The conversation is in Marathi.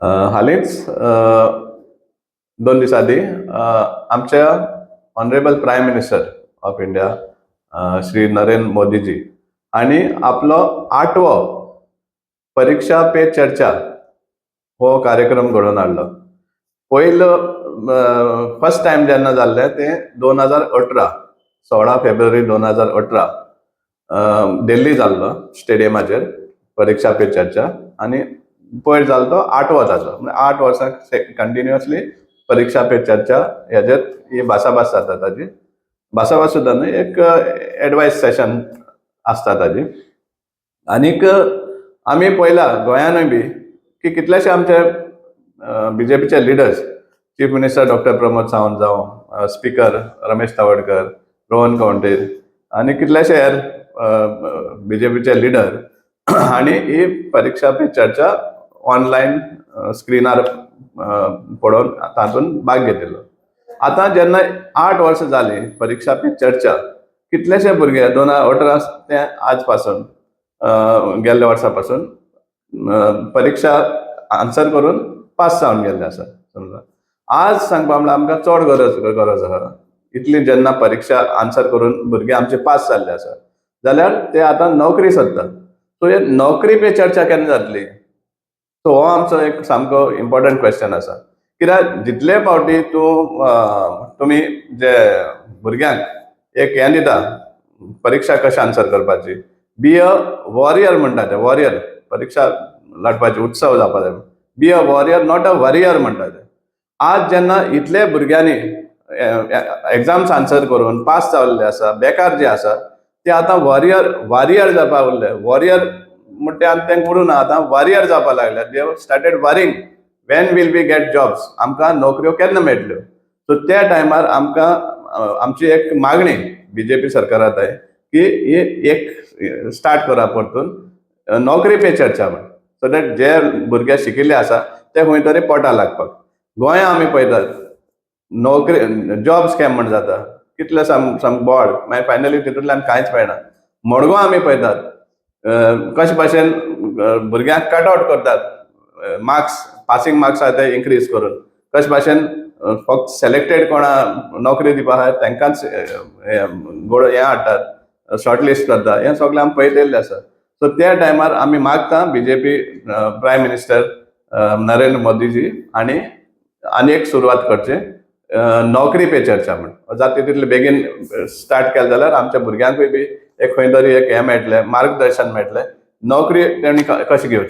हालींच 2 दिवसां आदी आमच्या honourable prime minister of India Shri Narendra Modiji हांणी आपलो 8वो परीक्षा पे चर्चा हो कार्यक्रम घडोवन हाडलो. पयलो फर्स्ट टायम जेन्ना जाल्लें तें 2018 16 फेब्रुवारी 2018 दिल्ली जाल्लो स्टेडियमाचेर परीक्षा पे चर्चा. आनी पयर जालो तो 8वो जालो. 8 वर्सां कंटिन्युअसली परीक्षा पे चर्चा हेजेर ही भासाभास जाता. ताजी भासाभास सुद्दां न्हय, एक एडवायस सेशन आसता ताजी. आनीक आमी पळयला गोंयानूय बी की कितलेशे आमचे बीजेपीचे leaders, chief minister doctor Pramod Sawant जावं, स्पीकर रमेश तवडकर, रोहन खंवटे आनी कितलेशे हेर बीजेपीचे लिडर हांणी ही परीक्षा पे चर्चा ऑनलायन स्क्रिनार पळोवन तातूंत भाग घेतिल्लो. आतां जेन्ना 8 वर्सां जालीं परीक्षा पे चर्चा, कितलेशे भुरगे 2018 ते आज पासून गेल्ल्या वर्सा पासून परीक्षा आन्सर करून पास जावन गेल्ले आसा. समजा आज सांगपा म्हळ्यार आमकां चड गरज आसा. इतली जेन्ना परीक्षा आन्सर करून भुरगे आमचे पास जाल्ले आसा जाल्यार ते आतां नोकरी सोदतात. सो हे नोकरी पे चर्चा केन्ना जातली? सो हो आमचो एक सामको इम्पॉर्टंट क्वेश्चन आसा. कित्याक जितले फावटी तुमी जे भुरग्यांक एक हें दिता परीक्षा कशी आन्सर करपाची, बी अ वॉरियर म्हणटा ते, वॉरियर परीक्षा लाटपाची उत्सव जावपा जाय. Be a warrior not a worrier म्हणटा ते. आज जेन्ना इतले भुरग्यांनी एग्जाम्स आन्सर करून पास जाल्ले आसा, बेकार जे आसा ते आतां वॉरियर जावपा उरले. वॉरियर म्हणटा आनी तेंक उडून आतां वॉरियर जावपा लागले. They started worrying when will we get jobs, आमकां नोकऱ्यो केन्ना मेळटल्यो. सो त्या टायमार आमकां आमची एक मागणी बीजेपी सरकाराक आहे की ही एक स्टार्ट करा परतून नोकरी पे चर्चा म्हण, सो दॅट जे भुरगे शिकिल्ले आसा ते खंय तरी पोटा लागपाक. गोंया आमी पळयतात नोकरी जॉब स्कॅम म्हण जाता, कितले सामको बोवाळ, मागीर फायनली तितूंतल्यान कांयच मेळना. मडगांव आमी पळयतात कशे भाशेन भुरग्यांक कट आवट करतात, मार्क्स पासींग मार्क्स आहा ते इन्क्रीज करून, कशे भाशेन फक्त सिलेक्टेड कोणा नोकरी दिवपा आहा तांकांच हें हाडटात, शॉर्टलिस्ट करता. हें सगळें आमी पळयलेलें आसा. सो त्या टायमार आमी मागता BJP prime minister Narendra Modiji हांणी आनी एक सुरवात करची नोकरी पे चर्चा म्हण. जाता तितले बेगीन स्टार्ट केलें जाल्यार आमच्या भुरग्यांकूय बी एक खंय तरी एक हें मेळटलें, मार्गदर्शन मेळटलें, नोकरी तेणी कशी घेवची.